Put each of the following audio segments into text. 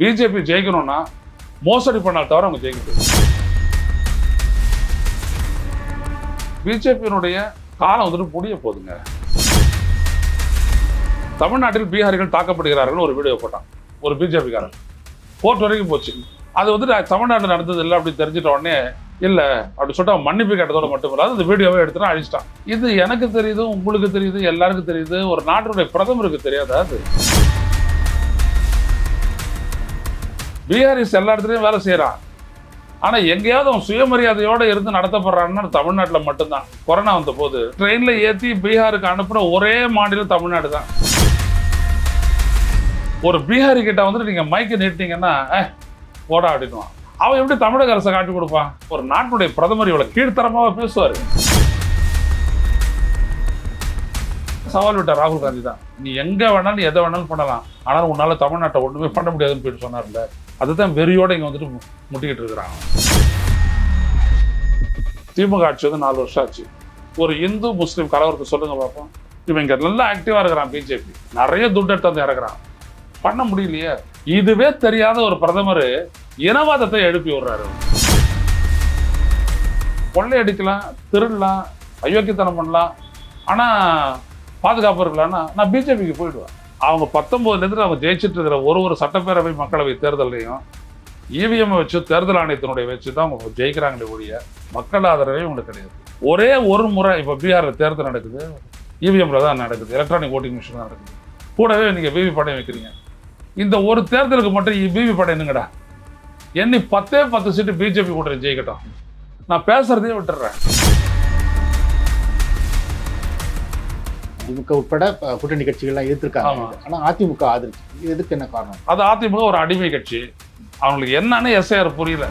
BJP ஜெயிக்கணும்னா மோசடி பண்ணால் தவிர அவங்க ஜெயிக்க முடியாது. பிஜேபியினுடைய காலம் வந்துட்டு முடிய போகுதுங்க. தமிழ்நாட்டில் பீகாரிகள் தாக்கப்படுகிறார்கள் ஒரு வீடியோ போட்டான் ஒரு பிஜேபிக்காரன். கோர்ட் வரைக்கும் போச்சு. அது வந்துட்டு தமிழ்நாட்டில் நடந்தது இல்லை அப்படி தெரிஞ்சிட்ட உடனே இல்லை அப்படி சொல்லிட்டு மன்னிப்பு கேட்டதோட மட்டும் இல்லாத அந்த வீடியோவை எடுத்துட்டு அழிச்சிட்டான். இது எனக்கு தெரியுது, உங்களுக்கு தெரியுது, எல்லாருக்கும் தெரியுது, ஒரு நாட்டினுடைய பிரதமருக்கு தெரியாதா? அது பீகாரிஸ் எல்லா இடத்துலையும் வேலை செய்யறான். ஆனா எங்கேயாவது அவன் சுயமரியாதையோட இருந்து நடத்தப்படுறான்னு தமிழ்நாட்டில் மட்டும்தான். கொரோனா வந்த போது ட்ரெயின்ல ஏற்றி பீகாருக்கு அனுப்புற ஒரே மாநிலம் தமிழ்நாடு தான். ஒரு பீகாரி கிட்ட வந்துட்டு நீங்க மைக்க நீட்டிங்கன்னா போடா அப்படின்னுவான். அவன் எப்படி தமிழக அரசை காட்டி கொடுப்பான்? ஒரு நாட்டுடைய பிரதமர் இவ்வளவு கீழ்த்தரமாக பேசுவாரு. சவால் விட்டார் ராகுல் காந்தி தான். நீ எங்க வேணாலும் எதை வேணாலும் பண்ணலாம், ஆனால் உன்னால தமிழ்நாட்டை ஒண்ணுமே பண்ண முடியாதுன்னு போயிட்டு சொன்னார்ல. அதுதான் வெறியோட இங்க வந்துட்டு முட்டிக்கிட்டு இருக்கிறாங்க. திமுக ஆட்சி வந்து 4 வருஷம் ஆச்சு. ஒரு இந்து முஸ்லீம் கலவரத்தை சொல்லுங்க பார்ப்போம். இவன் இங்க நல்லா ஆக்டிவா இருக்கிறான். பிஜேபி நிறைய துட்டு எடுத்து வந்து இறக்குறான். பண்ண முடியலையே. இதுவே தெரியாத ஒரு பிரதமர் இனவாதத்தை எழுப்பி விடுறாரு. கொள்ளையடிக்கலாம், திருடலாம், அயோக்கியத்தனம் பண்ணலாம், ஆனா பாதுகாப்பு இருக்கலாம்னா நான் பிஜேபிக்கு போயிடுவேன். அவங்க 19 அவங்க ஜெயிச்சுட்டு இருக்கிற ஒரு சட்டப்பேரவை மக்களவை தேர்தலையும் இவிஎம் வச்சு தேர்தல் ஆணையத்தினுடைய வச்சு தான் அவங்க ஜெயிக்கிறாங்களே ஒழிய மக்கள் ஆதரவே உங்களுக்கு கிடையாது. ஒரே ஒரு முறை இப்போ பீகாரில் தேர்தல் நடக்குது, இவிஎம்ல தான் நடக்குது, எலக்ட்ரானிக் ஓட்டிங் மிஷின் தான் நடக்குது. கூடவே நீங்கள் பிவி படம் வைக்கிறீங்க. இந்த ஒரு தேர்தலுக்கு மட்டும் பிவி படம் என்னங்கடா? எண்ணி 10 சீட்டு பிஜேபி கூட்டணி ஜெயிக்கட்டும். நான் பேசுறதே விட்டுறேன். திமுக உட்பட கூட்டணி கட்சிகள்லாம் எதிர்த்திருக்காங்க. ஆனா அதிமுக ஆதரிச்சு. எதுக்கு என்ன காரணம்? அது அதிமுக ஒரு அடிமை கட்சி. அவங்களுக்கு என்னன்னு எஸ்ஐஆர் புரியல.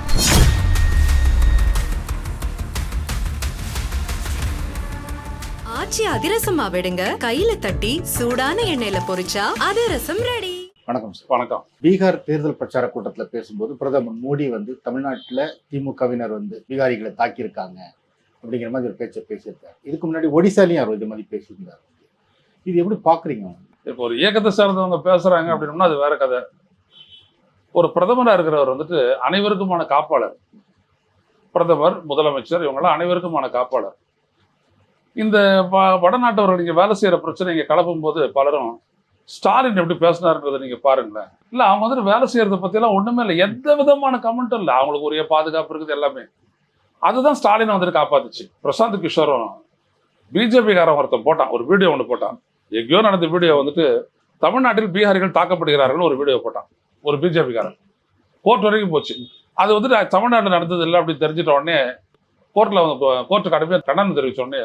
ஆச்சி அதிரசமா விடுங்க, கையில தட்டி சூடான எண்ணெயில பொரிச்சா அதிரசம் ரெடி. வணக்கம் சார். வணக்கம். பீகார் தேர்தல் பிரச்சார கூட்டத்தில் பேசும்போது பிரதமர் மோடி தமிழ்நாட்டில் திமுகவினர் பீகாரிகளை தாக்கியிருக்காங்க அப்படிங்கிற மாதிரி ஒரு பேச்சை பேசியிருக்காரு. இதுக்கு முன்னாடி ஒடிசாலையும் அவர் இது மாதிரி பேசியிருந்தார். இது எப்படி பாக்குறீங்க? இப்போ ஒரு இயக்கத்தை சார்ந்தவங்க பேசுறாங்க அப்படின்னா அது வேற கதை. ஒரு பிரதமராக இருக்கிறவர் வந்துட்டு அனைவருக்குமான காப்பாளர். பிரதமர், முதலமைச்சர் இவங்கெல்லாம் அனைவருக்குமான காப்பாளர். இந்த வடநாட்டவர்கள் இங்கே வேலை செய்யற பிரச்சனை இங்கே கிளப்பும் போது பலரும் ஸ்டாலின் எப்படி பேசினாருன்றதை நீங்க பாருங்களேன். இல்லை அவங்க வந்துட்டு வேலை செய்யறதை பற்றியெல்லாம் ஒண்ணுமே இல்லை, எந்த விதமான கமெண்ட்டும் இல்லை. அவங்களுக்கு உரிய பாதுகாப்பு இருக்குது எல்லாமே. அதுதான் ஸ்டாலினை வந்துட்டு காப்பாத்துச்சு. பிரசாந்த் கிஷோரும் பிஜேபிக்காரன் ஒருத்தன் போட்டான், ஒரு வீடியோ ஒன்று போட்டான். எங்கேயோ நடந்த வீடியோ வந்துட்டு தமிழ்நாட்டில் பீகாரிகள் தாக்கப்படுகிறார்கள் ஒரு வீடியோ போட்டான் ஒரு பிஜேபிக்காரன். கோர்ட் வரைக்கும் போச்சு. அது வந்துட்டு தமிழ்நாட்டில் நடந்தது இல்லை அப்படி தெரிஞ்சிட்ட உடனே கோர்ட்டுக்கு கடுமையாக கண்டனம் தெரிவிச்ச உடனே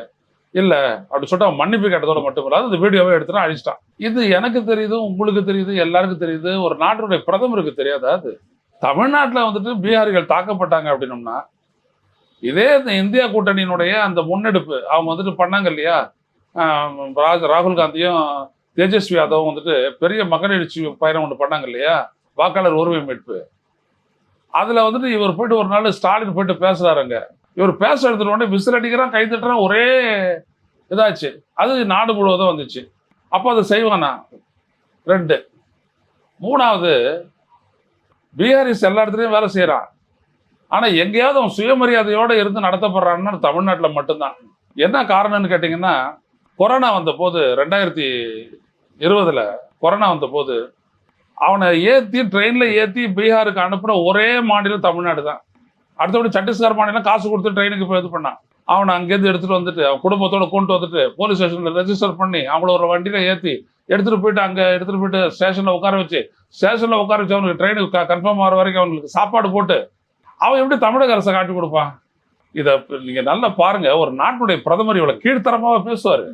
இல்லை அப்படி சொல்லிட்டு மன்னிப்பு கேட்டதோட மட்டும் இல்லாத அந்த வீடியோவை எடுத்துட்டு அழிச்சிட்டான். இது எனக்கு தெரியுது, உங்களுக்கு தெரியுது, எல்லாருக்கும் தெரியுது, ஒரு நாட்டினுடைய பிரதமருக்கு தெரியாதா? அது தமிழ்நாட்டில் வந்துட்டு பீகாரிகள் தாக்கப்பட்டாங்க அப்படின்னோம்னா இதே இந்த இந்தியா கூட்டணியினுடைய அந்த முன்னெடுப்பு அவங்க வந்துட்டு பண்ணாங்க இல்லையா? ராகுல் காந்தியும் தேஜஸ்வி யாதவும் வந்துட்டு பெரிய மகன் எழுச்சி பயணம் ஒன்று பண்ணாங்க இல்லையா? வாக்காளர் உரிமை மீட்பு. அதுல வந்துட்டு இவர் போயிட்டு ஒரு நாள் ஸ்டாலின் போயிட்டு பேசுறாருங்க. இவர் பேச எடுத்துட்டு உடனே விசில் அடிக்கிறான், கை தட்டுறான், ஒரே இதாச்சு. அது நாடு முழுவதும் வந்துச்சு. அப்போ அதை செய்வானா? 2. 3வது பீகாரிஸ் எல்லா இடத்துலையும் வேலை செய்யறான். ஆனா எங்கேயாவது அவன் சுயமரியாதையோட இருந்து நடத்தப்படுறான்னு தமிழ்நாட்டில் மட்டும்தான். என்ன காரணம்னு கேட்டீங்கன்னா, கொரோனா வந்த போது 2020 கொரோனா வந்த போது அவனை ட்ரெயின்ல ஏற்றி பீகாருக்கு அனுப்புற ஒரே மாநிலம் தமிழ்நாடு தான். அடுத்தபடி சத்தீஸ்கர் மாநிலம் காசு கொடுத்து ட்ரெயினுக்கு போய் இது பண்ணான். அவனை அங்கேருந்து எடுத்துட்டு வந்துட்டு அவன் குடும்பத்தோட கொண்டு வந்துட்டு போலீஸ் ஸ்டேஷன்ல ரெஜிஸ்டர் பண்ணி அவங்கள ஒரு வண்டியில ஏற்றி எடுத்துட்டு போயிட்டு அங்கே எடுத்துட்டு போயிட்டு ஸ்டேஷன்ல உட்கார வச்சு அவனுக்கு ட்ரெயினுக்கு கன்ஃபார்ம் ஆகிற வரைக்கும் அவனுக்கு சாப்பாடு போட்டு அவன் எப்படி தமிழக அரசை காட்டி கொடுப்பான்? இதை நீங்க நல்லா பாருங்க. ஒரு நாட்டுடைய பிரதமர் இவ்வளவு கீழ்த்தரமாக பேசுவாரு.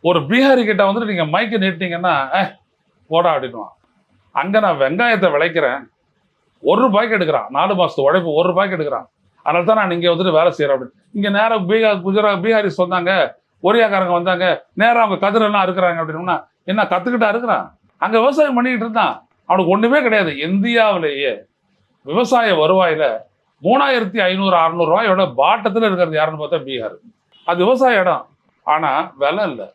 ஒரு பீகாரி கிட்ட வந்துட்டு நீங்க மைக்க நீட்டிங்கன்னா போடா அப்படின்னுவான். அங்க நான் வெங்காயத்தை விளைக்கிறேன், ₹1 எடுக்கிறான். 4 மாசத்து உழைப்பு ₹1 எடுக்கிறான். அதனால தான் நான் இங்கே வந்துட்டு வேலை செய்யறேன் அப்படின்னு. இங்க நேரம் பீகாரிஸ் வந்தாங்க, ஒரியாக்காரங்க வந்தாங்க, நேரம் அவங்க கதிரெல்லாம் இருக்கிறாங்க அப்படின்னா என்ன கத்துக்கிட்டா இருக்கிறான்? அங்க விவசாயம் பண்ணிக்கிட்டு இருந்தான். அவனுக்கு ஒண்ணுமே கிடையாது. இந்தியாவிலேயே விவசாய வருவாயில 3500-600 ரூபாயோட பாட்டத்தில் இருக்கிறது யாருன்னு பார்த்தா பீகார். அது விவசாய இடம், ஆனா விலை இல்லை.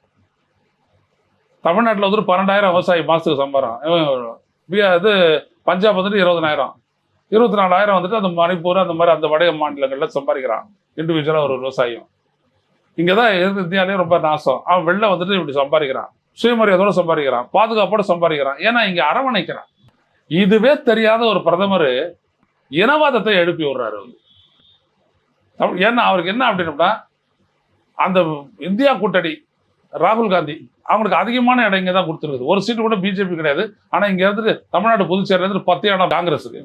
தமிழ்நாட்டில் வந்து 12,000 விவசாயி மாசத்துக்கு சம்பாரம். இது பஞ்சாப் வந்துட்டு 20,000, 24,000 வந்துட்டு அந்த மணிப்பூர் அந்த மாதிரி அந்த வட மாநிலங்களில் சம்பாதிக்கிறான் இண்டிவிஜுவலாக ஒரு விவசாயம். இங்கே தான் இந்தியாவிலேயே ரொம்ப நாசம். அவன் வெளில வந்துட்டு இப்படி சம்பாதிக்கிறான், சுயமரியாதையோட சம்பாதிக்கிறான், பாதுகாப்போட சம்பாதிக்கிறான். ஏன்னா இங்கே அரவணைக்கிறான். இதுவே தெரியாத ஒரு பிரதமர் இனவாதத்தை எழுப்பி விடுறாரு. ஏன்னா அவருக்கு என்ன அப்படின்னா, அந்த இந்தியா கூட்டணி ராகுல் காந்தி அவங்களுக்கு அதிகமான இடம் இங்கே தான் கொடுத்துருக்குது. ஒரு சீட்டு கூட பிஜேபி கிடையாது. ஆனால் இங்கே இருந்துட்டு தமிழ்நாடு புதுச்சேரியில இருந்து 10 இடம் காங்கிரஸுக்கு.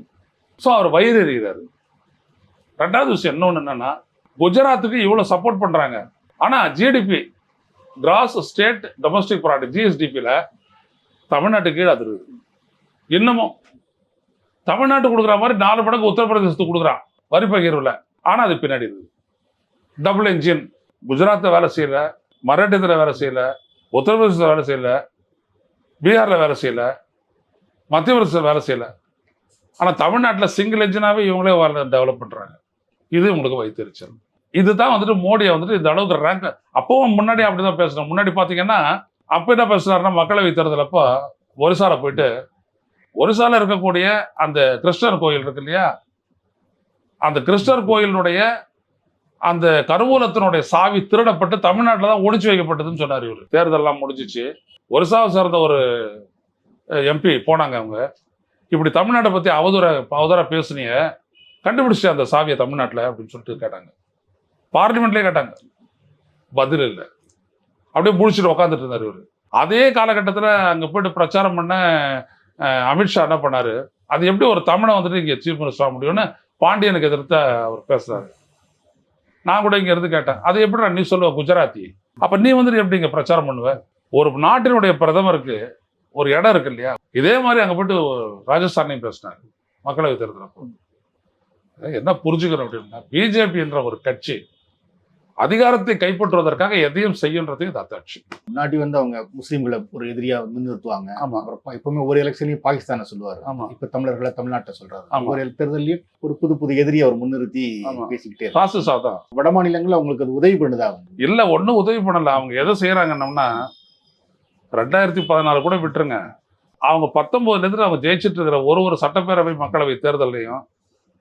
ஸோ அவர் வயிறு எறிகிறாரு. ரெண்டாவது விஷயம் இன்னொன்று என்னன்னா, குஜராத்துக்கு இவ்வளோ சப்போர்ட் பண்ணுறாங்க. ஆனால் GDP gross state domestic product ஜிஎஸ்டிபியில் தமிழ்நாட்டுக்கு கீழே அது இருக்குது. இன்னமும் தமிழ்நாட்டுக்கு கொடுக்குற மாதிரி 4 மடங்கு உத்தரப்பிரதேசத்துக்கு கொடுக்குறான் வரி பகிர்வில். ஆனால் அது பின்னாடி இருக்குது. Double engine. குஜராத்தை வேலை செய்யல, மராட்டியத்தில் வேலை செய்யல, உத்தரப்பிரதேசத்தில் வேலை செய்யல, பீகாரில் வேலை செய்யல, மத்திய பிரதேசத்தில் வேலை செய்யல. ஆனால் தமிழ்நாட்டில் சிங்கிள் என்ஜினாகவே இவங்களே டெவலப் பண்ணுறாங்க. இது உங்களுக்கு வைத்தறிச்சல். இதுதான் வந்துட்டு மோடியை வந்துட்டு இந்த அளவுக்கு ரேங்க். அப்பவும் முன்னாடி அப்படிதான் பேசணும். முன்னாடி பார்த்தீங்கன்னா அப்போ என்ன பேசுனாருன்னா, மக்களவை தேர்தல் அப்போ ஒரிசால போயிட்டு, ஒரிசால இருக்கக்கூடிய அந்த கிருஷ்ணர் கோயில் இருக்கு இல்லையா, அந்த கிருஷ்ணர் கோயிலுடைய அந்த கருவூலத்தினுடைய சாவி திருடப்பட்டு தமிழ்நாட்டில் தான் ஒழிச்சு வைக்கப்பட்டதுன்னு சொன்னார் இவர். தேர்தலெல்லாம் முடிஞ்சிச்சு. ஒரிசாவை சேர்ந்த ஒரு எம்பி போனாங்க. அவங்க இப்படி தமிழ்நாட்டை பற்றி அவதூறா பேசுனீங்க, கண்டுபிடிச்சு அந்த சாவியை தமிழ்நாட்டில் அப்படின்னு சொல்லிட்டு கேட்டாங்க. பார்லிமெண்ட்லேயே கேட்டாங்க, பதில் இல்லை. அப்படியே முடிச்சுட்டு உட்காந்துட்டு இருந்தார் இவர். அதே காலகட்டத்தில் அங்கே போயிட்டு பிரச்சாரம் பண்ண அமித்ஷா என்ன பண்ணாரு, அது எப்படி ஒரு தமிழை வந்துட்டு இங்கே சீஃப் மினிஸ்டர் ஆக முடியும்னு பாண்டியனுக்கு எதிர்த்து அவர் பேசுறாரு. நான் கூட இங்க இருந்து கேட்டேன், அது எப்படி நீ சொல்லுவ குஜராத்தி, அப்ப நீ வந்துட்டு எப்படி இங்க பிரச்சாரம் பண்ணுவ? ஒரு நாட்டினுடைய பிரதமருக்கு ஒரு இடம் இருக்கு இல்லையா, இதே மாதிரி அங்க போயிட்டு ராஜஸ்தானையும் பேசினாரு மக்களவை தேர்தல் அப்போ. என்ன புரிஞ்சுக்கணும் அப்படின்னா, பிஜேபி என்ற ஒரு கட்சி அதிகாரத்தை கைப்பற்றுவதற்காக எதையும் செய்யுன்றதுக்கு இது அத்தாட்சி. முன்னாடி வந்து அவங்க முஸ்லீம்களை ஒரு எதிரியா முன்னிறுத்துவாங்க. ஆமா. அப்புறம் எப்பவுமே ஒரு எலெக்ஷன்லயும் பாகிஸ்தானை சொல்லுவாரு. ஆமா. இப்ப தமிழர்களை தமிழ்நாட்டை சொல்றாரு. ஆமா. ஒரு தேர்தலையும் ஒரு புது எதிரியை அவர் முன்னிறுத்தி ஆமா. பேசிக்கிட்டே பாசிசா தான். வட மாநிலங்கள் அவங்களுக்கு அது உதவி பண்ணுதா? இல்ல, ஒன்னும் உதவி பண்ணல. அவங்க எதை செய்யறாங்கன்னா, 2014 கூட விட்டுருங்க, அவங்க 19ல இருந்து அவங்க ஜெயிச்சிட்டு இருக்கிற ஒரு சட்டப்பேரவை மக்களவை தேர்தலையும்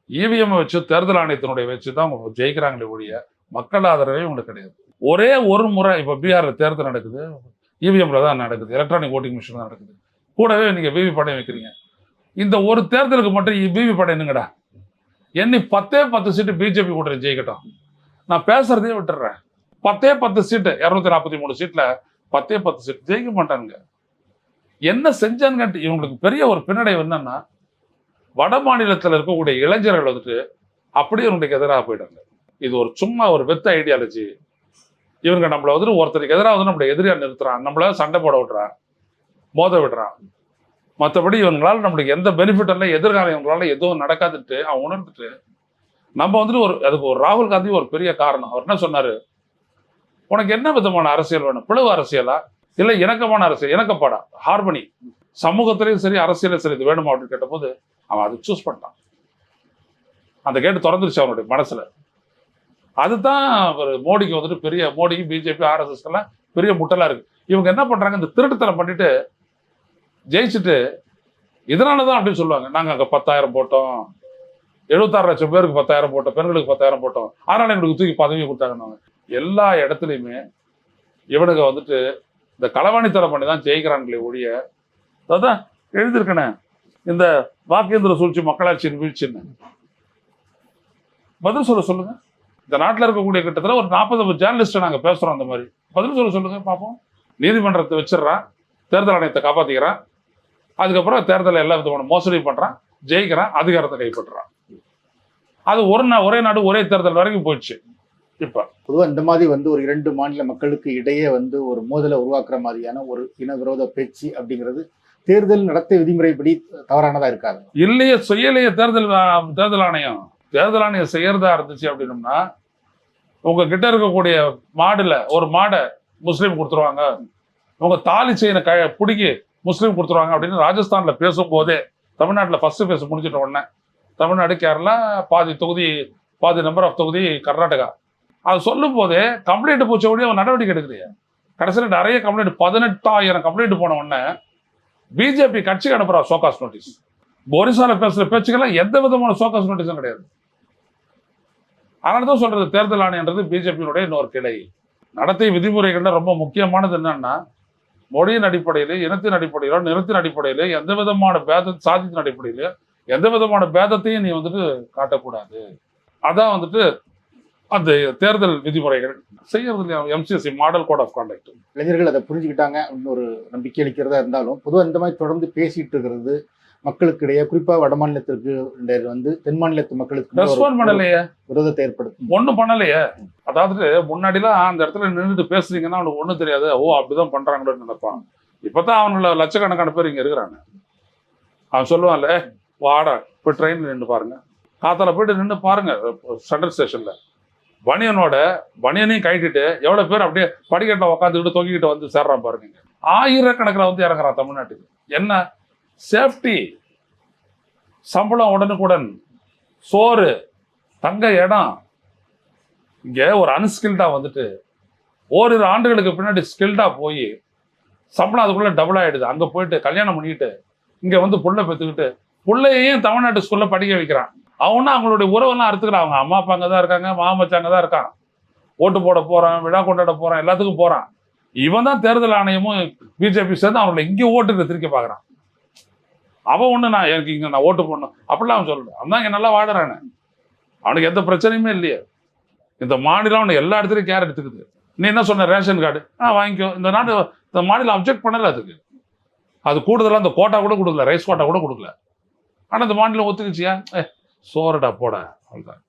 இவிஎம் வச்சு தேர்தல் ஆணையத்தினுடைய வச்சு தான் அவங்க ஜெயிக்கிறாங்களே ஒழிய மக்கள் ஆதரவே உங்களுக்கு கிடையாது. ஒரே ஒரு முறை இப்போ பீகார்ல தேர்தல் நடக்குது, இவிஎம்ல தான் நடக்குது, எலக்ட்ரானிக் ஓட்டிங் மிஷின் தான் நடக்குது. கூடவே நீங்க விவி படம் வைக்கிறீங்க. இந்த ஒரு தேர்தலுக்கு மட்டும் விவி படம் என்னங்கடா, எண்ணி 10 சீட்டு பிஜேபி கூட்டணி ஜெயிக்கட்டும், நான் பேசுறதே விட்டுறேன். 10 சீட்டு 243 சீட்ல 10 சீட்டு ஜெயிக்க மாட்டானுங்க. என்ன செஞ்சானுங்க? இவங்களுக்கு பெரிய ஒரு பின்னடைவு என்னன்னா, வட மாநிலத்தில் இருக்கக்கூடிய இளைஞர்கள் வந்துட்டு அப்படியே இவங்களுக்கு எதிராக போயிட்டாங்க. இது ஒரு சும்மா ஒரு வெத்த ஐடியாலஜி. இவங்க நம்மளை வந்துட்டு ஒருத்தருக்கு எதிராக வந்து நம்மளை எதிரியா நிறுத்துறான், நம்மள சண்டை போட விடுறான், மோத விடுறான். மற்றபடி இவங்களால நம்மளுக்கு எந்த பெனிஃபிட் இல்லை, எதிர்காலம் இவங்களால எதுவும் நடக்காதுட்டு அவன் உணர்ந்துட்டு நம்ம வந்துட்டு அதுக்கு ஒரு ராகுல் காந்தி ஒரு பெரிய காரணம். அவர் என்ன சொன்னாரு, உனக்கு என்ன விதமான அரசியல் வேணும்? பிளவு அரசியலா இல்லை இணக்கமான அரசியல்? இணக்கப்பாடா, ஹார்மனி, சமூகத்திலையும் சரி அரசியலும் சரி, இது வேணுமா அப்படின்னு கேட்டபோது அவன் அதை சூஸ் பண்ணிட்டான். அந்த கேட்டு திறந்துருச்சு அவனுடைய மனசுல. அதுதான் மோடிக்கு வந்துட்டு பெரிய, மோடிக்கு பிஜேபி ஆர்எஸ்எஸ் எல்லாம் பெரிய முட்டலா இருக்கு. இவங்க என்ன பண்றாங்க, இந்த திருட்டுத்தனம் பண்ணிட்டு ஜெயிச்சுட்டு இதனாலதான் அப்படின்னு சொல்லுவாங்க, நாங்க அங்க 10,000 போட்டோம், 76 லட்சம் பேருக்கு 10,000 போட்டோம், பெண்களுக்கு 10,000 போட்டோம், அதனால எங்களுக்கு தூக்கி பதவி கொடுத்தாங்க. எல்லா இடத்துலையுமே இவனுங்க வந்துட்டு இந்த களவாணித்தனம் பண்ணி தான் ஜெயிக்கிறாங்களே ஒழிய, அதான் எழுதியிருக்கனே இந்த வாக்கேந்திர சூழ்ச்சி மக்களாட்சியின் வீழ்ச்சின்னு. பதில் சொல்லுங்க. இந்த நாட்டில் இருக்கக்கூடிய கிட்டத்தட்ட ஒரு 40 ஜேர்னலிஸ்ட்டை நாங்கள் பேசுகிறோம். அந்த மாதிரி பதில் சொல்லுங்க பார்ப்போம். நீதிமன்றத்தை வச்சிடறான், தேர்தல் ஆணையத்தை காப்பாற்றிக்கிறான், அதுக்கப்புறம் தேர்தலை எல்லா விதமான மோசடி பண்ணுறான், ஜெயிக்கிறான், அதிகாரத்தை கைப்பற்றுறான். அது ஒரே நாடு ஒரே தேர்தல் வரைக்கும் போயிடுச்சு. இப்போ பொதுவாக இந்த மாதிரி வந்து ஒரு 2 மாநில மக்களுக்கு இடையே வந்து ஒரு மோதலை உருவாக்குற மாதிரியான ஒரு இன விரோத பேச்சு அப்படிங்கிறது தேர்தல் நடத்தை விதிமுறைப்படி தவறானதா இருக்காது. இல்லையே, செய்யலையே தேர்தல் ஆணையம். தேர்தல் ஆணையம் செய்யறதா இருந்துச்சு அப்படின்னம்னா, உங்ககிட்ட இருக்கக்கூடிய மாடுல ஒரு மாடை முஸ்லீம் கொடுத்துருவாங்க, உங்க தாலி செயினை பிடிக்கி முஸ்லீம் கொடுத்துருவாங்க அப்படின்னு ராஜஸ்தான்ல பேசும்போதே, தமிழ்நாட்டில் ஃபர்ஸ்ட் பேச முடிஞ்சிட்ட உடனே தமிழ்நாடு, கேரளா, பாதி நம்பர் ஆஃப் தொகுதி கர்நாடகா, அது சொல்லும் போதே கம்ப்ளைண்ட் போச்ச உடனே அவன் நடவடிக்கை எடுக்கிறியா? கடைசியில் நிறைய கம்ப்ளைண்ட், 18,000 கம்ப்ளைண்ட் போன உடனே பிஜேபி கட்சிக்கு அனுப்புறா சோகாஸ் நோட்டீஸ். ஒரிசால பேசுற பேச்சுக்கெல்லாம் எந்த விதமான சோகாஸ் நோட்டீஸும் கிடையாது. அதனாலதான் சொல்றது தேர்தல் ஆணையன்றது பிஜேபியினுடைய இன்னொரு கிளை. நடத்தை விதிமுறைகள்ல ரொம்ப முக்கியமானது என்னன்னா, மொழியின் அடிப்படையில, இனத்தின் அடிப்படையிலோ, நிறத்தின் அடிப்படையில, எந்த விதமான சாதித்தின் அடிப்படையில எந்த விதமான பேதத்தையும் நீ வந்துட்டு காட்டக்கூடாது. அதான் வந்துட்டு அந்த தேர்தல் விதிமுறைகள் செய்யறது இல்லையா MCSC model code of contact. இளைஞர்கள் அதை புரிஞ்சுக்கிட்டாங்க அப்படின்னு ஒரு நம்பிக்கை அளிக்கிறதா இருந்தாலும் பொதுவாக இந்த மாதிரி தொடர்ந்து பேசிட்டு இருக்கிறது மக்களுக்கு இடையே, குறிப்பா வட மாநிலத்திற்கு வந்து தென் மாநிலத்து மக்களுக்கு ரெஸ்பாண்ட் பண்ணலையே, விரோதத்தை ஏற்படுத்தும். ஒண்ணும் பண்ணலையே. அதாவது முன்னாடிலாம் அந்த இடத்துல நின்றுட்டு பேசுறீங்கன்னா அவனுக்கு ஒண்ணும் தெரியாது, ஓ அப்படிதான் பண்றாங்களோன்னு நினைப்பான். இப்பதான் அவங்கள லட்சக்கணக்கான பேர் இங்க இருக்கிறாங்க. அவன் சொல்லுவான்ல, வாடா போய் ட்ரெயின் நின்று பாருங்க, காத்தால போயிட்டு நின்று பாருங்க சென்ட்ரல் ஸ்டேஷன்ல, பனியனையும் கட்டிட்டு எவ்வளவு பேர் அப்படியே படிக்கட்டில் உட்காந்துக்கிட்டு தொங்கிக்கிட்டு வந்து சேர்றான் பாருங்க. ஆயிரக்கணக்கில் வந்து இறங்குறான் தமிழ்நாட்டுக்கு. என்ன சேஃப்டி, சம்பளம் உடனுக்குடன், சோறு, தங்க இடம். இங்க ஒரு அன்ஸ்கில்டா வந்துட்டு ஓரிரு ஆண்டுகளுக்கு பின்னாடி ஸ்கில்டா போய் சம்பளம் அதுக்குள்ள டபுள் ஆயிடுது. அங்க போயிட்டு கல்யாணம் பண்ணிக்கிட்டு இங்க வந்து புள்ள பெற்றுக்கிட்டு புள்ளையையும் தமிழ்நாட்டு ஸ்கூல்ல படிக்க வைக்கிறான். அவனா அவங்களுடைய உறவெல்லாம் அறுத்துக்கிறான். அவங்க அம்மா அப்பா அங்கே தான் இருக்காங்க, மாமச்சாங்க தான் இருக்கான், ஓட்டு போட போறான், விழா கொண்டாட போறான், எல்லாத்துக்கும் போறான். இவன் தான் தேர்தல் ஆணையமும் பிஜேபி சேர்ந்து அவங்களை இங்கே ஓட்டுக்கு திருக்க பாக்குறான். அவன் ஒண்ணு நான் எனக்கு இங்க நான் ஓட்டு போடணும் அப்படிலாம் அவன் சொல்றான். அவன் தான் இங்க நல்லா வாடுறானே, அவனுக்கு எந்த பிரச்சனையுமே இல்லையே. இந்த மாநிலம் அவனை எல்லா இடத்துலையும் கேர் எடுத்துக்குது. நீ என்ன சொன்ன, ரேஷன் கார்டு வாங்கிக்கோ. இந்த மாநிலம் அப்ஜெக்ட் பண்ணல அதுக்கு. அது கூடுதலா அந்த கோட்டா கூட கொடுக்கல, ரைஸ் கோட்டா கூட கொடுக்கல. ஆனா இந்த மாநிலம் ஒத்துக்குச்சியா, சோரடா போட, அவ்வளவுதான்.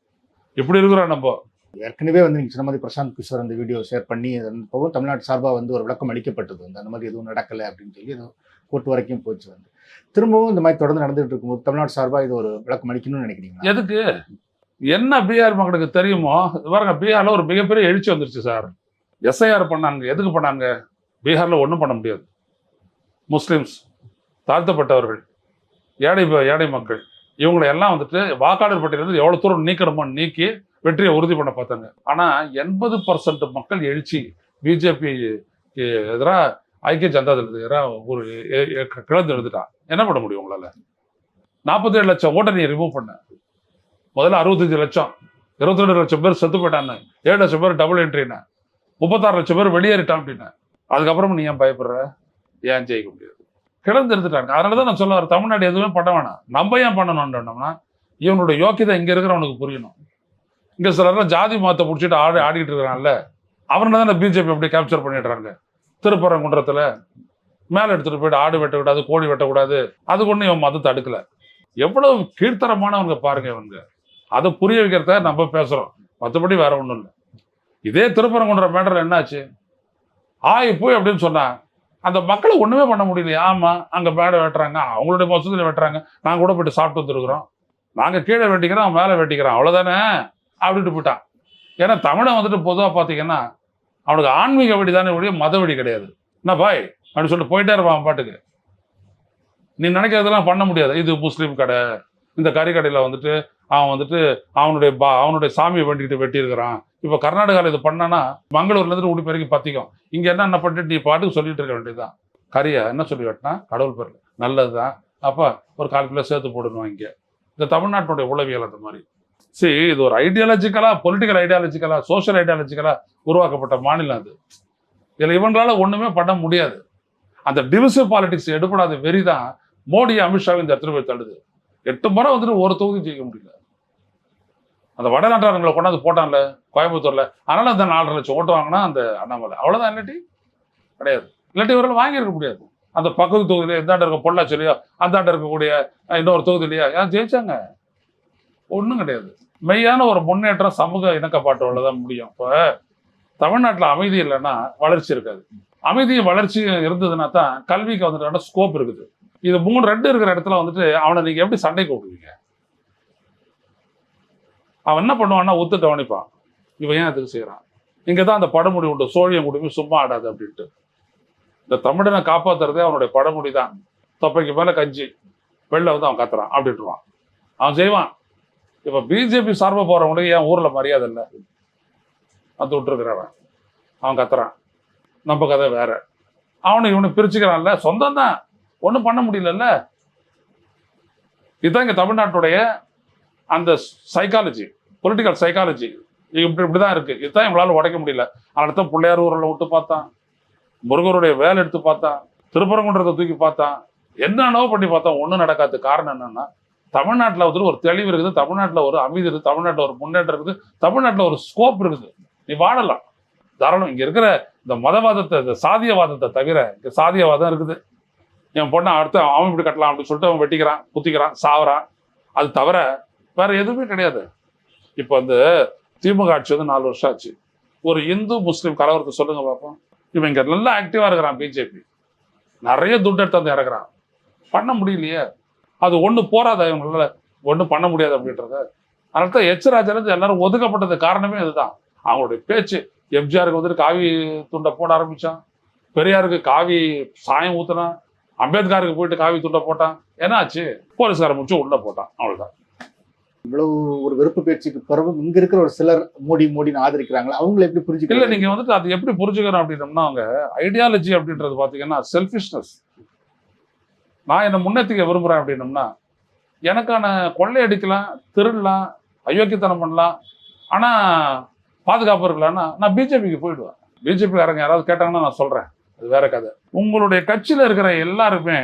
இப்படி இருக்கிறோம் நம்ம. ஏற்கனவே வந்து நீங்க சொன்ன மாதிரி பிரசாந்த் கிஷோர் அந்த வீடியோ ஷேர் பண்ணி போகும் தமிழ்நாட்டு சார்பாக வந்து ஒரு விளக்கம் அளிக்கப்பட்டது. அந்த மாதிரி எதுவும் நடக்கலை அப்படின்னு சொல்லி எதுவும் கோர்ட் வரைக்கும் போச்சு. வந்து திரும்பவும் இந்த மாதிரி தொடர்ந்து நடந்துட்டு இருக்கும்போது தமிழ்நாடு சார்பாக இது ஒரு விளக்கம் அளிக்கணும்னு நினைக்கிறீங்க? எதுக்கு, என்ன பீகார் மக்களுக்கு தெரியுமோ பாருங்க. பீகார்ல ஒரு மிகப்பெரிய எழுச்சி வந்துருச்சு சார். எஸ்ஐஆர் பண்ணாங்க. எதுக்கு பண்ணாங்க? பீகார்ல ஒன்றும் பண்ண முடியாது. முஸ்லிம்ஸ், தாழ்த்தப்பட்டவர்கள், ஏழை மக்கள், இவங்களை எல்லாம் வந்துட்டு வாக்காளர் பட்டியலிருந்து எவ்வளவு தூரம் நீக்கணுமோ நீக்கி வெற்றியை உறுதி பண்ண பார்த்தாங்க. ஆனா 80% மக்கள் எழுச்சி பிஜேபி எதிராக, ஐக்கிய ஜனதா தளத்துக்கு எதிராக ஒரு கிளர்ந்து எழுதுட்டான். என்ன பண்ண முடியும் உங்களால? 47 லட்சம் ஓட்டை நீ ரிமூவ் பண்ண. முதல்ல 65 லட்சம், 22 லட்சம் பேர் செத்து போயிட்டான்னு, 7 லட்சம் பேர் டபுள் என்ட்ரின்னு, 36 லட்சம் பேர் வெளியேறிட்டான் அப்படின்னு. அதுக்கப்புறம் நீ ஏன் பயப்படுற? ஏன் ஜெயிக்க முடியாது? கிளர்ந்து எடுத்துட்டாங்க. அதனாலதான் நான் சொல்ல வர, தமிழ்நாடு எதுவுமே பண்ண வேணாம். நம்ம ஏன் பண்ணணும்னா, இவனுடைய யோக்கியதை இங்க இருக்கிறவனுக்கு புரியணும். இங்க சிலர் ஜாதி மதத்தை பிடிச்சிட்டு ஆடிட்டு இருக்கிறான்ல, அவனை தான் பிஜேபி அப்படி கேப்சர் பண்ணிடுறாங்க. திருப்பரங்குன்றத்துல மேல எடுத்துட்டு போயிட்டு ஆடு வெட்டக்கூடாது, கோழி வெட்டக்கூடாது, அது ஒண்ணு இவன் மதத்தை அடுக்கல. எவ்வளவு கீழ்த்தரமானவங்க பாருங்க இவங்க. அதை புரிய வைக்கிறத நம்ம பேசுறோம், மற்றபடி வேற ஒண்ணும் இல்லை. இதே திருப்பரங்குன்ற மேட்டர்ல என்னாச்சு, போய் அப்படின்னு சொன்னா அந்த மக்களை ஒண்ணுமே பண்ண முடியலையா? ஆமா, அங்க மேடை வெட்டுறாங்க, அவங்களுடைய மொத்தத்துல வெட்டுறாங்க, நாங்க கூட போயிட்டு சாப்பிட்டு வந்துருக்குறோம், நாங்க கீழே வெட்டிக்கிறோம், மேலே வெட்டிக்கிறோம், அவ்வளவுதானே அப்படின்ட்டு போயிட்டான். ஏன்னா தமிழன் வந்துட்டு பொதுவா பாத்தீங்கன்னா அவனுக்கு ஆன்மீக வெடி தானே ஒழிய மத வெடி கிடையாது. என்ன பாய் அப்படின்னு சொல்லிட்டு போயிட்டே இருப்பான் பாட்டுக்கு. நீ நினைக்கிறதெல்லாம் பண்ண முடியாது. இது முஸ்லீம் கடை, இந்த கறி கடையில வந்துட்டு அவன் வந்துட்டு அவனுடைய சாமியை வேண்டிக்கிட்டு வெட்டி இருக்கிறான். இப்ப கர்நாடகாவில் இது பண்ணனா மங்களூர்ல இருந்து உடுப்பி வரைக்கும் பத்திக்கும். இங்க என்ன பண்ணிட்டு நீ பாட்டுக்கு சொல்லிட்டு இருக்க வேண்டியதுதான். கறியா என்ன சொல்லி வெட்டினா கடவுள் பேர்ல நல்லதுதான், அப்ப ஒரு 1/4 கிலோ சேர்த்து போடணும். இங்க இந்த தமிழ்நாட்டுடைய உளவியல் அந்த மாதிரி. சரி, இது ஒரு ஐடியாலஜிக்கலா, பொலிட்டிக்கல் ஐடியாலஜிக்கலா, சோசியல் ஐடியாலஜிக்கலா உருவாக்கப்பட்ட மாநிலம் அது. இதுல இவங்களால ஒண்ணுமே பண்ண முடியாது. அந்த டிவிசிவ் பாலிடிக்ஸ் எடுப்படாத வெறிதான் மோடி, அமித்ஷாவும் இந்த இடத்துல போய் தள்ளுது. 8 முறை வந்துட்டு ஒரு தொகுதி ஜெயிக்க முடியல. அந்த வடநாட்டாரங்களை கொண்டாந்து போட்டான்ல கோயம்புத்தூர்ல, அதனால அந்த 4.5 லட்சம் ஓட்டு வாங்கினா அந்த அண்ணாமலை, அவ்வளவுதான். இல்லாட்டி கிடையாது. இல்லாட்டி இவர்கள் வாங்கியிருக்க முடியாது. அந்த பக்கத்து தொகுதியில எந்தாண்ட இருக்க பொள்ளாச்சிலையோ அந்தாண்ட இருக்கக்கூடிய இன்னொரு தொகுதியிலையோ ஏன் ஜெயிச்சாங்க? ஒண்ணும் கிடையாது. மெய்யான ஒரு முன்னேற்றம் சமூக இணக்கப்பாட்டோட முடியும். இப்போ தமிழ்நாட்டுல அமைதி இல்லைன்னா வளர்ச்சி இருக்காது. அமைதியும் வளர்ச்சியும் இருந்ததுன்னா தான் கல்விக்கு வந்துட்டு ஸ்கோப் இருக்குது. இது 3 இருக்கிற இடத்துல வந்துட்டு அவனை நீங்க எப்படி சண்டை கூப்பிடுவீங்க? அவன் என்ன பண்ணுவான்னா ஒத்து கவனிப்பான், இவன் ஏன் அதுக்கு செய்யறான். இங்கதான் அந்த படமுடி உண்டு, சோழியம் குடும்பி சும்மா ஆடாது அப்படின்ட்டு. இந்த தமிழனை காப்பாத்துறதே அவனுடைய படமுடி தான். தொப்பைக்கு மேல கஞ்சி, வெளில வந்து அவன் கத்துறான் அப்படின்ட்டுருவான், அவன் செய்வான். இப்ப பிஜேபி சார்பா போறவங்களுக்கு என் ஊர்ல மரியாதை இல்லை, வந்து விட்டுருக்கிறவன் அவன் கத்துறான். நம்ம கதை வேற. அவனை இவனை பிரிச்சுக்கிறான்ல, சொந்தம் தான். ஒன்றும் பண்ண முடியலல்ல. இதுதான் இங்க தமிழ்நாட்டுடைய அந்த சைக்காலஜி, பொலிட்டிக்கல் சைக்காலஜி இப்படிதான் இருக்கு. இதுதான் இவங்களால உடைக்க முடியல. அதனால தான் பிள்ளையார் ஊரில் விட்டு பார்த்தான், முருகருடைய வேலை எடுத்து பார்த்தான், திருப்பரங்குன்றத்தை தூக்கி பார்த்தான், என்னென்னவோ பண்ணி பார்த்தான், ஒன்றும் நடக்காது. காரணம் என்னன்னா தமிழ்நாட்டில் வந்து ஒரு தெளிவு இருக்குது, தமிழ்நாட்டில் ஒரு அமைதி இருக்குது, தமிழ்நாட்டில் ஒரு முன்னேற்றம் இருக்குது, தமிழ்நாட்டில் ஒரு ஸ்கோப் இருக்குது. நீ வாழலாம் தாராளம். இங்க இருக்கிற இந்த மதவாதத்தை, இந்த சாதியவாதத்தை தவிர இங்க சாதியவாதம் இருக்குது. என் பொண்ணை அடுத்து அவன் இப்படி கட்டலாம் அப்படின்னு சொல்லிட்டு அவன் வெட்டிக்கிறான், குத்திக்கிறான், சாவறான். அது தவிர வேற எதுவுமே கிடையாது. இப்போ வந்து திமுக ஆட்சி வந்து 4 வருஷம் ஆச்சு. ஒரு இந்து முஸ்லீம் கலவரத்தை சொல்லுங்க பார்ப்போம். இவன் இங்க நல்லா ஆக்டிவா இருக்கிறான். பிஜேபி நிறைய துட்டு எடுத்து வந்து இறக்குறான். பண்ண முடியலையே. அது ஒண்ணு போறாத, இவங்களால ஒன்றும் பண்ண முடியாது அப்படின்றத. அதனால தான் எச் ராஜாலேருந்து எல்லாரும் ஒதுக்கப்பட்டது காரணமே இதுதான். அவங்களுடைய பேச்சு. எம்ஜிஆருக்கு வந்துட்டு காவி துண்டை போட ஆரம்பிச்சான், பெரியாருக்கு காவி சாயம் ஊத்துனான், அம்பேத்கருக்கு போயிட்டு காவி துண்டை போட்டான். என்ன ஆச்சு? போலீஸ்கார முடிச்சு உள்ள போட்டான். அவ்வளவுதான். இவ்வளவு ஒரு வெறுப்பு பேச்சுக்கு பிறகு இங்க இருக்கிற ஒரு சிலர் மோடின்னு ஆதரிக்கிறாங்களா, அவங்களை எப்படி புரிஞ்சுக்கல? இல்ல, நீங்க வந்துட்டு அது எப்படி புரிஞ்சுக்கணும் அப்படின்னோம்னா, அவங்க ஐடியாலஜி அப்படின்றது பாத்தீங்கன்னா செல்ஃபிஷ்னஸ். நான் என்ன முன்னேற்றிக்க விரும்புறேன் அப்படின்னோம்னா, எனக்கான கொள்ளையடிக்கலாம், திருடலாம், அயோக்கியத்தனம் பண்ணலாம், ஆனா பாதுகாப்பு இருக்கலாம்னா நான் பிஜேபிக்கு போயிடுவேன். பிஜேபிக்காரங்க யாராவது கேட்டாங்கன்னா நான் சொல்றேன், அது வேற கதை. உங்களுடைய கட்சியில இருக்கிற எல்லாருமே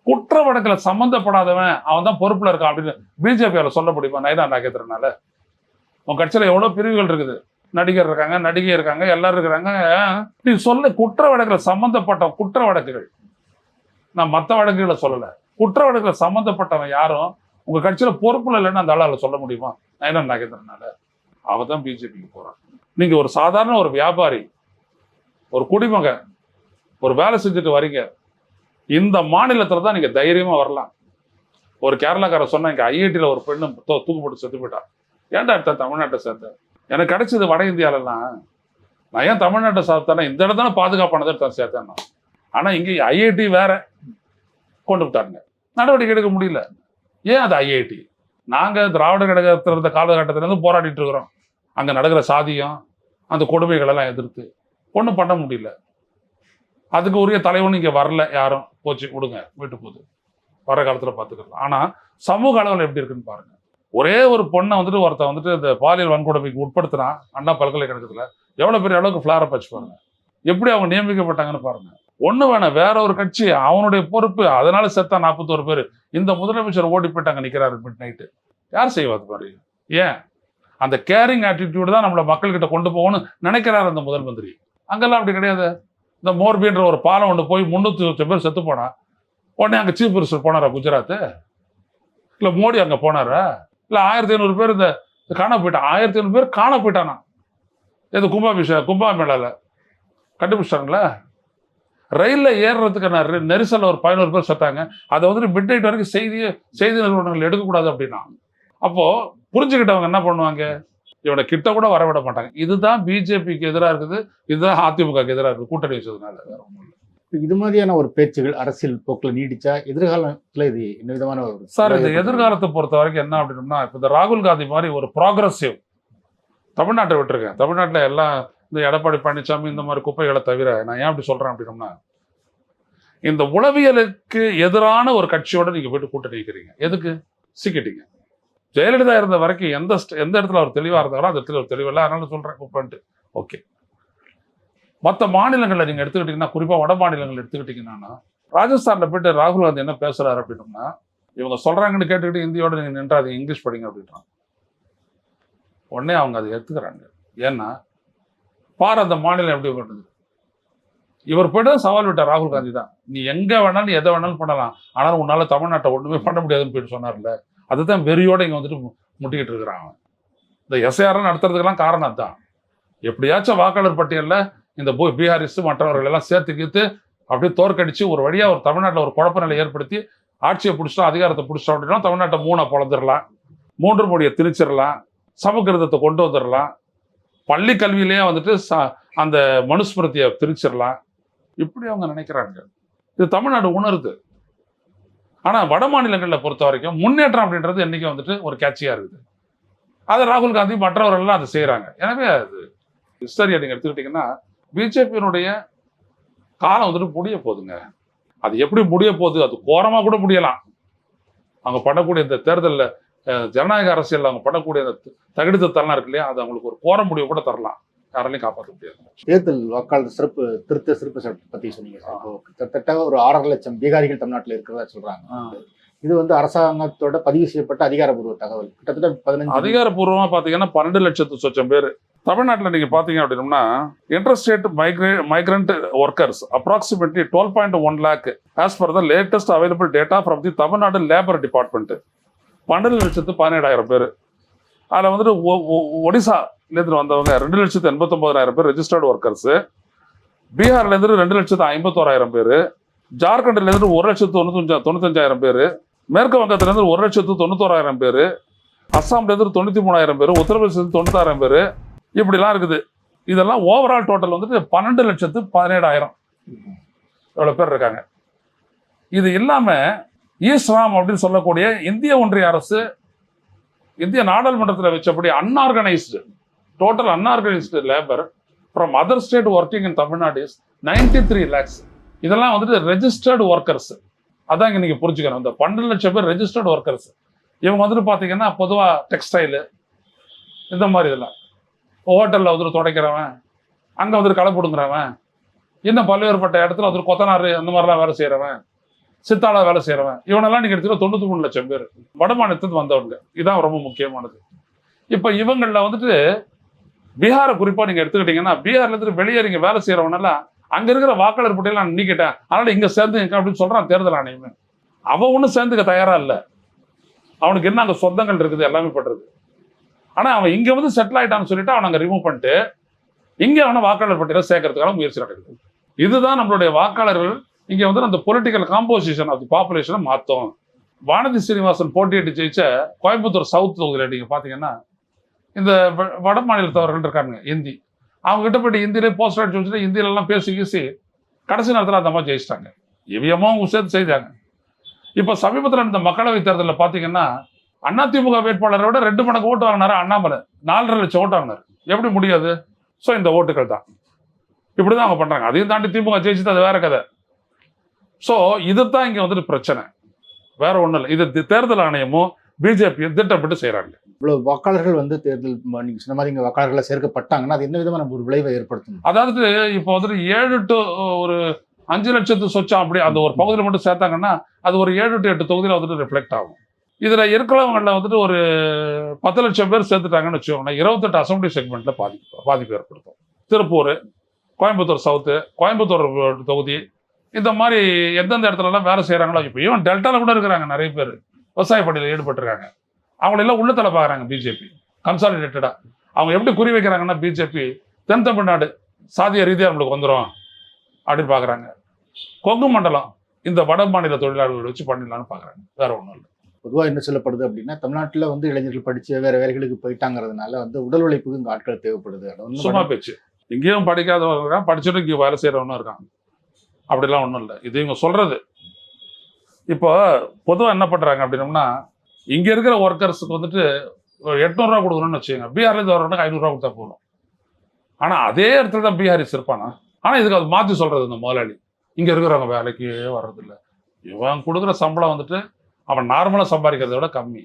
குற்ற வழக்கில் சம்மந்தப்படாதவன் அவன் தான் பொறுப்புல இருக்கான் அப்படின்னு பிஜேபியால சொல்ல முடியுமா? நைனா நாகேந்திரனால? உன் கட்சியில எவ்வளவு பிரிவுகள் இருக்குது, நடிகர் இருக்காங்க, நடிகை இருக்காங்க, எல்லாரும் இருக்கிறாங்க. நீ சொல்ல குற்ற வழக்கில் சம்பந்தப்பட்ட குற்ற வழக்குகள், நான் மற்ற வழக்குகளை சொல்லல, குற்ற வழக்கில் சம்பந்தப்பட்டவன் யாரும் உங்க கட்சியில பொறுப்புல இல்லைன்னு அந்த ஆளால சொல்ல முடியுமா? நைனா நாகேந்திரனால? அவன் தான் பிஜேபிக்கு போறான். நீங்க ஒரு சாதாரண ஒரு வியாபாரி, ஒரு குடிமகன், ஒரு வேலை செஞ்சுட்டு வரீங்க. இந்த மாநிலத்துல தான் நீங்க தைரியமா வரலாம். ஒரு கேரளாக்காரர் சொன்னா, இங்க ஐஐடியில ஒரு பெண்ணு தூக்கு போட்டு செத்து போயிட்டா. ஏன்டா எடுத்த தமிழ்நாட்டை சேர்த்த? எனக்கு கிடைச்சது வட இந்தியாலலாம். நான் ஏன் தமிழ்நாட்டை சாப்பிட்டேன்னா இந்த இடம் தானே பாதுகாப்பானதை எடுத்து சேர்த்தேன். ஆனா இங்க ஐஐடி வேற கொண்டு விட்டாருங்க. நடவடிக்கை எடுக்க முடியல. ஏன் அது ஐஐடி? நாங்க திராவிட கழகத்தில் இருந்த காலகட்டத்திலேருந்து போராடிட்டு இருக்கிறோம். அங்க நடக்கிற சாதியம், அந்த கொடுமைகள் எல்லாம் எதிர்த்து ஒன்றும் பண்ண முடியல. அதுக்கு உரிய தலைவன் இங்க வரல. யாரும் போச்சு விடுங்க, வீட்டு போகுது, வர காலத்துல பாத்துக்கலாம். ஆனா சமூக அளவில் எப்படி இருக்குன்னு பாருங்க. ஒரே ஒரு பொண்ணை வந்துட்டு ஒருத்த வந்துட்டு இந்த பாலியல் வன்கொடுமைக்கு உட்படுத்தினா அண்ணா பல்கலைக்கழகத்துல எவ்வளவு பெரிய அளவுக்கு ஃபிளாரப் வச்சு பாருங்க. எப்படி அவங்க நியமிக்கப்பட்டாங்கன்னு பாருங்க. ஒண்ணு வேணாம், வேற ஒரு கட்சி அவனுடைய பொறுப்பு, அதனால செத்தா 41 பேர். இந்த முதலமைச்சர் ஓடி போயிட்டாங்க, நிக்கிறாரு மிட் நைட்டு. யார் செய்வாது பாரு? ஏன்? அந்த கேரிங் ஆட்டிடியூடு தான் நம்மள மக்கள்கிட்ட கொண்டு போகணும்னு நினைக்கிறாரு அந்த முதல் மந்திரி. அங்கெல்லாம் அப்படி கிடையாது. இந்த மோர்பின்ற ஒரு பாலம் ஒன்று போய் 300 பேர் செத்து போனா உடனே அங்கே சீஃப் மினிஸ்டர் போனாரா குஜராத்து? இல்லை மோடி அங்கே போனாரா? இல்லை 1500 பேர் இந்த காண போயிட்டான். 1500 பேர் காண போயிட்டானா? எது கும்பாமேளால கண்டுபிடிச்சாங்களா? ரயிலில் ஏறுறதுக்கான நெரிசலில் ஒரு 11 பேர் செத்தாங்க. அதை வந்துட்டு மிட் நைட் வரைக்கும் செய்தி நிறுவனங்கள் எடுக்கக்கூடாது அப்படின்னா, அப்போ புரிஞ்சுக்கிட்டவங்க என்ன பண்ணுவாங்க? இவனை கிட்ட கூட வரவிட மாட்டாங்க. இதுதான் பிஜேபிக்கு எதிராக இருக்குது, இதுதான் அதிமுகக்கு எதிராக இருக்குது, கூட்டணி வச்சதுனால. வேற ஒன்றும் இல்லை. இது மாதிரியான ஒரு பேச்சுகள் அரசியல் போக்கில் நீடிச்சா எதிர்காலத்துல இது என்ன விதமான ஒரு சார்? இந்த எதிர்காலத்தை பொறுத்த வரைக்கும் என்ன அப்படின்னா, இப்போ இந்த ராகுல் காந்தி மாதிரி ஒரு ப்ராக்ரஸிவ், தமிழ்நாட்டை விட்டுருக்கேன், தமிழ்நாட்டில் எல்லாம் இந்த எடப்பாடி பழனிசாமி இந்த மாதிரி குப்பைகளை தவிர, நான் ஏன் அப்படி சொல்றேன் அப்படின்னா, இந்த உளவியலுக்கு எதிரான ஒரு கட்சியோட நீங்க போயிட்டு கூட்டணி வைக்கிறீங்க. எதுக்கு? சிக்கிட்டீங்க. ஜெயலலிதா இருந்த வரைக்கும் எந்த இடத்துல அவர் தெளிவா இருந்தாரோ அந்த இடத்துல ஒரு தெளிவில்லை. அதனால சொல்றேன் கூப்பிட்டு. ஓகே, மற்ற மாநிலங்களில் நீங்க எடுத்துக்கிட்டீங்கன்னா, குறிப்பா வட மாநிலங்கள் எடுத்துக்கிட்டீங்கன்னா, ராஜஸ்தான்ல போயிட்டு ராகுல் காந்தி என்ன பேசுறாரு அப்படின்னா, இவங்க சொல்றாங்கன்னு கேட்டுக்கிட்டு இந்தியோட நீங்க நின்றாதீங்க, இங்கிலீஷ் படிங்க அப்படின்றாங்க. உடனே அவங்க அதை எடுத்துக்கிறாங்க. ஏன்னா பாரு அந்த மாநிலம் எப்படி பண்ணுது. இவர் போயிட்டு தான் சவால் விட்டார் ராகுல் காந்தி தான். நீ எங்க வேணாலும் எதை வேணாலும் பண்ணலாம், ஆனாலும் உன்னால தமிழ்நாட்டை ஒண்ணுமே பண்ண முடியாதுன்னு போயிட்டு சொன்னார்ல. அதுதான் வெறியோட இங்க வந்துட்டு முட்டிக்கிட்டு இருக்கிறாங்க. இந்த எஸ்ஐஆர் நடத்துறதுக்கெல்லாம் காரணம் தான். எப்படியாச்சும் வாக்காளர் பட்டியலில் இந்த பீகாரிஸ்ட் மற்றவர்கள் எல்லாம் சேர்த்துக்கிட்டு அப்படியே தோற்கடிச்சு ஒரு வழியா ஒரு தமிழ்நாட்டில் ஒரு குழப்ப நிலை ஏற்படுத்தி ஆட்சியை பிடிச்சிட்டோம், அதிகாரத்தை பிடிச்சிட்டோம் அப்படின்னா தமிழ்நாட்டை 3 பொழந்துடலாம், 3 மொழியை திணிச்சிடலாம், சமக்கிருதத்தை கொண்டு வந்துடலாம், பள்ளி கல்வியிலேயே வந்துட்டு அந்த மனுஸ்மிருதியை திணிச்சிடலாம். இப்படி அவங்க நினைக்கிறாங்க. இது தமிழ்நாடு உணருது. ஆனா வட மாநிலங்களில் பொறுத்த வரைக்கும் முன்னேற்றம் அப்படின்றது என்னைக்கு வந்துட்டு ஒரு கேட்சியா இருக்குது. அதை ராகுல் காந்தி மற்றவர்கள்லாம் அதை செய்யறாங்க. எனவே அது ஹிஸ்டரியை நீங்க எடுத்துக்கிட்டீங்கன்னா, பிஜேபியினுடைய காலம் வந்துட்டு முடிய போகுதுங்க. அது எப்படி முடிய போகுது, அது கோரமா கூட முடியலாம். அவங்க பண்ணக்கூடிய இந்த தேர்தலில் ஜனநாயக அரசியல் அவங்க பண்ணக்கூடிய அந்த தகுதித்தெல்லாம் இருக்கு இல்லையா, அது அவங்களுக்கு ஒரு கோர முடிவு கூட தரலாம். யாராலையும் காப்பாற்ற முடியாது. தேர்தல் வாக்காளர் திருத்த சிறப்பு சட்டம் பத்தி சொன்னீங்க சார். இப்போ கிட்டத்தட்ட ஒரு 6.5 லட்சம் பீகாரிகள் தமிழ்நாட்டில் இருக்கிறதா சொல்றாங்க. இது வந்து அரசாங்கத்தோட பதிவு செய்யப்பட்ட அதிகாரப்பூர்வ தகவல். கிட்டத்தட்ட 15 அதிகாரப்பூர்வமா பாத்தீங்கன்னா 12 லட்சத்து சொச்சம் பேர் தமிழ்நாட்டில் நீங்க பாத்தீங்க அப்படின்னா interstate migrant workers approximately 12.1 lakh as per the latest available data from the Tamil Nadu labour department. 12,17,000 பேர். அதில் வந்துட்டு ஒடிசாலேருந்து வந்தவங்க 2,89,000 பேர் ரெஜிஸ்டர்டு ஒர்க்கர்ஸு. பீகார்லேருந்து 2,51,000 பேர். ஜார்க்கண்ட்லேருந்து 1,95,000 பேர். மேற்கு வங்கத்திலேருந்து 1,91,000 பேர். அஸ்ஸாம்லேருந்து 93,000 பேர். உத்தரப்பிரதேசத்துலேருந்து 90,000 பேர். இப்படிலாம் இருக்குது. இதெல்லாம் ஓவரால் டோட்டல் வந்துட்டு 12,17,000 எவ்வளோ பேர் இருக்காங்க. இது இல்லாமல் ஈஸ்ராம் அப்படின்னு சொல்லக்கூடிய இந்திய ஒன்றிய அரசு இந்திய நாடாளுமன்றத்தில் வச்சபடி total unorganised labour from other state working in Tamil Nadu is 93 lakhs. இதெல்லாம் வந்துட்டு ரெஜிஸ்டர்டு ஒர்க்கர்ஸ். அதான் இங்கே நீங்கள் புரிஞ்சுக்கணும். இந்த 12 லட்சம் பேர் ரெஜிஸ்டர்டு ஒர்க்கர்ஸ். இவங்க வந்துட்டு பார்த்தீங்கன்னா பொதுவாக டெக்ஸ்டைலு இந்த மாதிரி இதெல்லாம் ஹோட்டலில் வந்துட்டு துடைக்கிறவன், அங்கே வந்துட்டு களை பிடுங்குறவன், இன்னும் பல்வேறுபட்ட இடத்துல வந்துட்டு கொத்தனார் அந்த மாதிரிலாம் வேலை செய்கிறவன், சித்தாள வேலை செய்கிறவன், இவனெல்லாம் நீங்கள் எடுத்துக்கிற 93 லட்சம் பேர் வட மாநிலத்துக்கு வந்தவங்க. இதுதான் ரொம்ப முக்கியமானது. இப்போ இவங்களில் வந்துட்டு பீகாரை குறிப்பாக நீங்கள் எடுத்துக்கிட்டீங்கன்னா பீகார்லேருந்து வெளியே நீங்கள் வேலை செய்கிறவனெல்லாம் அங்கே இருக்கிற வாக்காளர் பட்டியல் நான் நீக்கிட்டேன், அதனால் இங்கே சேர்ந்துங்க அப்படின்னு சொல்கிறான் தேர்தல் ஆணையமே. அவன் ஒன்றும் சேர்ந்துக்க தயாராக இல்லை. அவனுக்கு என்ன அங்கே சொந்தங்கள் இருக்குது, எல்லாமே பண்ணுறது. ஆனால் அவன் இங்கே வந்து செட்டில் ஆகிட்டான்னு சொல்லிட்டு அவனை அங்கே ரிமூவ் பண்ணிட்டு இங்கே அவனை வாக்காளர் பட்டியலை சேர்க்கறதுக்கான முயற்சி நடக்குது. இதுதான் நம்மளுடைய வாக்காளர்கள் இங்கே வந்து அந்த பொலிட்டிக்கல் காம்போசிஷன் ஆஃப் தி பாப்புலேஷனை மாற்றும். வானதி சீனிவாசன் போட்டியிட்டு ஜெயிச்ச கோயம்புத்தூர் சவுத் தொகுதியில் நீங்கள் பார்த்தீங்கன்னா இந்த வட மாநிலத்தவர்கள் இருக்காங்க ஹிந்தி, அவங்க கிட்ட போய்ட்டு ஹிந்தியிலே போஸ்டர் அடிச்சு வச்சுட்டு ஹிந்தியிலலாம் பேசி கடைசி நேரத்தில் அந்த மாதிரி ஜெயிச்சிட்டாங்க. இவியமும் சேர்த்து செய்தாங்க. இப்போ சமீபத்தில் இந்த மக்களவை தேர்தலில் பார்த்தீங்கன்னா அதிமுக வேட்பாளரை விட 2 மடங்கு ஓட்டு வாங்கினாரு அண்ணாமலை. 4.5 லட்சம் ஓட்டு வாங்கினார். எப்படி முடியாது? ஸோ இந்த ஓட்டுகள் தான் இப்படி தான் அவங்க பண்ணுறாங்க. அதையும் தாண்டி திமுக ஜெயிச்சுட்டு அது வேற கதை. ஸோ இதுதான் இங்கே வந்துட்டு பிரச்சனை, வேற ஒன்றும் இல்லை. இது தேர்தல் ஆணையமும் பிஜேபியும் திட்டப்பட்டு செய்கிறாங்க. இவ்வளவு வாக்காளர்கள் வந்து தேர்தல் நீங்க சொன்ன மாதிரி இங்கே வாக்காளர்களை சேர்க்கப்பட்டாங்கன்னா அது என்ன விதமான ஒரு விளைவை ஏற்படுத்தும்? அதாவது இப்போ வந்துட்டு 7 to 5 லட்சத்து சொச்சம் அப்படி அந்த ஒரு பகுதியில் மட்டும் சேர்த்தாங்கன்னா அது ஒரு 7 to 8 தொகுதியில் வந்துட்டு ரிஃப்ளெக்ட் ஆகும். இதில் இருக்கிறவங்களில் வந்துட்டு ஒரு 10 லட்சம் பேர் சேர்த்துட்டாங்கன்னு வச்சுக்கோங்களேன், 28 அசம்பிளி செக்மெண்ட்ல பாதிப்பு ஏற்படுத்தும். திருப்பூர், கோயம்புத்தூர் சவுத்து, கோயம்புத்தூர் தொகுதி, இந்த மாதிரி எந்தெந்த இடத்துலலாம் வேலை செய்கிறாங்களோ, இப்போ ஈவன் டெல்டாவில் கூட இருக்கிறாங்க நிறைய பேர் விவசாய பணியில் ஈடுபட்டிருக்காங்க. அவங்களெல்லாம் உள்ளத்தில் பார்க்குறாங்க பிஜேபி கன்சாலிடேட்டடாக. அவங்க எப்படி குறி வைக்கிறாங்கன்னா பிஜேபி தென் தமிழ்நாடு சாதிய ரீதியாக நம்மளுக்கு வந்துடும் அப்படின்னு பார்க்குறாங்க. கொங்கு மண்டலம் இந்த வட மாநில தொழிலாளர்கள் வச்சு பண்ணிடலான்னு பார்க்குறாங்க, வேற ஒன்றும் இல்லை. பொதுவாக என்ன சொல்லப்படுது அப்படின்னா தமிழ்நாட்டில் வந்து இளைஞர்கள் படித்து வேற வேலைகளுக்கு போயிட்டாங்கிறதுனால வந்து உடல் உழைப்புக்கு இங்கே ஆட்கள் தேவைப்படுது. சும்மா பேச்சு. இங்கேயும் படிக்காதவங்க இருக்கான், படிச்சுட்டு இங்கே வேலை செய்கிறவனும் இருக்கான். அப்படிலாம் ஒன்றும் இல்லை. இது இவங்க சொல்றது. இப்போ பொதுவாக என்ன பண்ணுறாங்க அப்படின்னோம்னா இங்கே இருக்கிற ஒர்க்கர்ஸுக்கு வந்துட்டு 800 ரூபா கொடுக்கணும்னு வச்சுக்கோங்க, பீகார்லேருந்து வரவனுக்கு 500 ரூபா கொடுத்தா போதும். ஆனால் அதே இடத்துல தான் பீகாரிஸ் இருப்பானா. ஆனால் இதுக்கு அது மாற்றி சொல்றது இந்த முதலாளி இங்கே இருக்கிறவங்க வேலைக்கு வர்றதில்ல, இவன் கொடுக்குற சம்பளம் வந்துட்டு அவன் நார்மலாக சம்பாதிக்கிறத விட கம்மி.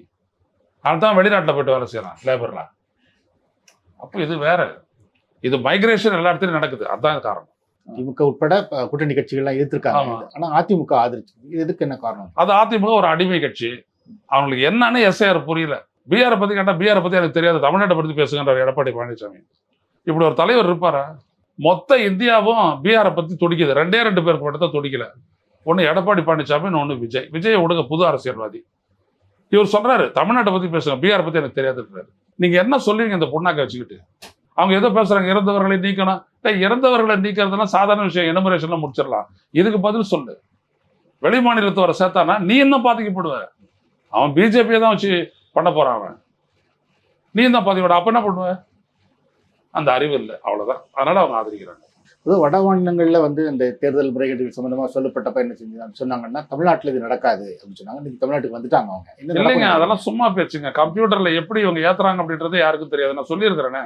அவன் தான் வெளிநாட்டில் போயிட்டு வேலை செய்யறான் லேபர்ல. அப்போ இது வேற, இது மைக்ரேஷன் எல்லா இடத்துலையும் நடக்குது. அதுதான் காரணம். திமுக உட்பட கூட்டணி கட்சிகள்லாம் எதிர்த்திருக்காங்க. ஆனா அதிமுக ஆதரிச்சு. இதுக்கு என்ன காரணம்? அது அதிமுக ஒரு அடிமை கட்சி. அவங்களுக்கு என்னன்னு எஸ்ஐஆர் புரியல. பீகாரை பத்தி கேட்டா பீகாரை பத்தி எனக்கு தெரியாது, தமிழ்நாட்டை பத்தி பேசுகின்றார் எடப்பாடி பழனிசாமி. இப்படி ஒரு தலைவர் இருப்பாரா? மொத்த இந்தியாவும் பீகாரை பத்தி துடிக்குது. 2 பேருக்கு மட்டும் தான் துடிக்கல. ஒன்று எடப்பாடி பழனிசாமி, ஒன்று விஜய். விஜய் விடுங்க, புது அரசியல்வாதி. இவர் சொல்றாரு தமிழ்நாட்டை பத்தி பேசுங்க, பீகாரை பத்தி எனக்கு தெரியாதுன்றாரு. நீங்க என்ன சொல்லுவீங்க இந்த பொண்ணாக்க வச்சுக்கிட்டு? அவங்க ஏதோ பேசுறாங்க இறந்தவர்களை நீக்கணும். இறந்தவர்களை நீக்கிறதுலாம் சாதாரண விஷயம், எனுமரேஷன்ல முடிச்சிடலாம். இதுக்கு பதில் சொல்லு. வெளி மாநிலத்தவரை சேர்த்தானா நீ என்ன பாதிக்கப்படுவ? அவன் பிஜேபியை தான் வச்சு பண்ண போறான், அவன் நீ தான் பாதிக்கப்பட. அப்ப என்ன பண்ணுவ? அந்த அறிவு இல்லை, அவ்வளவுதான். அதனால அவங்க ஆதரிக்கிறாங்க. வட மாநிலங்கள்ல வந்து இந்த தேர்தல் முறைகேடுகள் சம்பந்தமா சொல்லப்பட்டப்ப என்ன செஞ்சாங்க சொன்னாங்கன்னா தமிழ்நாட்டில் இது நடக்காது அப்படின்னு சொன்னாங்க. இன்னைக்கு தமிழ்நாட்டுக்கு வந்துட்டாங்க அவங்க. இல்லைங்க, அதெல்லாம் சும்மா பேச்சுங்க. கம்ப்யூட்டர்ல எப்படி இவங்க ஏத்துறாங்க அப்படின்றது யாருக்கும் தெரியாது. நான் சொல்லியிருக்கிறேனே,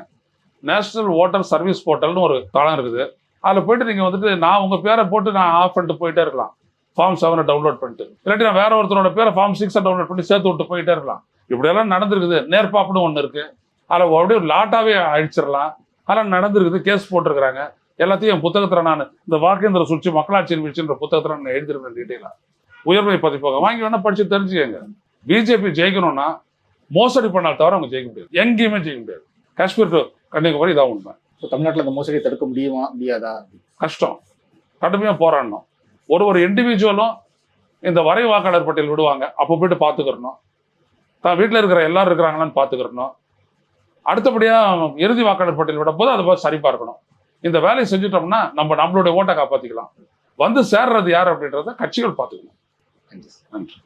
நேஷனல் ஓட்டர் சர்வீஸ் போர்ட்டல்னு ஒரு தளம் இருக்குது. அதில் போயிட்டு நீங்கள் வந்துட்டு நான் உங்கள் பேரை போட்டு நான் ஆஃப் பண்ணிட்டு போயிட்டே இருக்கலாம். ஃபார்ம் 7 டவுன்லோட் பண்ணிட்டு, இல்லாட்டி நான் வேற ஒருத்தரோட பேரை ஃபார்ம் 6 டவுன்லோட் பண்ணி சேர்த்து விட்டு போயிட்டே இருக்கலாம். இப்படியெல்லாம் நடந்திருக்குது. நேர்பாப்புன்னு ஒன்று இருக்கு, அதில் அப்படியே ஒரு லாட்டாவே அழிச்சிடலாம். அதெல்லாம் நடந்திருக்குது, கேஸ் போட்டிருக்கிறாங்க. எல்லாத்தையும் என் புத்தகத்தில் நான் இந்த வாக்கேந்திர சூழ்ச்சி மக்களாட்சியின் வீழ்ச்சின்ற புத்தகத்தில் நான் எழுதிருக்கேன் டீட்டெயிலாக. உயர்மை பதிப்பகம் வாங்கி வேணா படிச்சு தெரிஞ்சுக்கங்க. பிஜேபி ஜெயிக்கணும்னா மோசடி பண்ணால் தவிர அவங்க ஜெயிக்க முடியாது, எங்கேயுமே ஜெயிக்க முடியாது. காஷ்மீர் டு கன்னியாகுமரி இதான் உண்மை. தமிழ்நாட்டில் அந்த மோசடியை தடுக்க முடியுமா முடியாதா? கஷ்டம், கடுமையாக போராடணும். ஒரு இண்டிவிஜுவலும் இந்த வரை வாக்காளர் பட்டியல் விடுவாங்க, அப்போ போயிட்டு பார்த்துக்கிறணும். தான் வீட்டில் இருக்கிற எல்லாரும் இருக்கிறாங்களான்னு பார்த்துக்கிறணும். அடுத்தபடியாக இறுதி வாக்காளர் பட்டியல் விடும் போது அதை பார்த்து சரி பார்க்கணும். இந்த வேலையை செஞ்சுட்டோம்னா நம்மளுடைய ஓட்டை காப்பாற்றிக்கலாம். வந்து சேர்றது யார் அப்படின்றத கட்சிகள் பார்த்துக்கணும். நன்றி. நன்றி.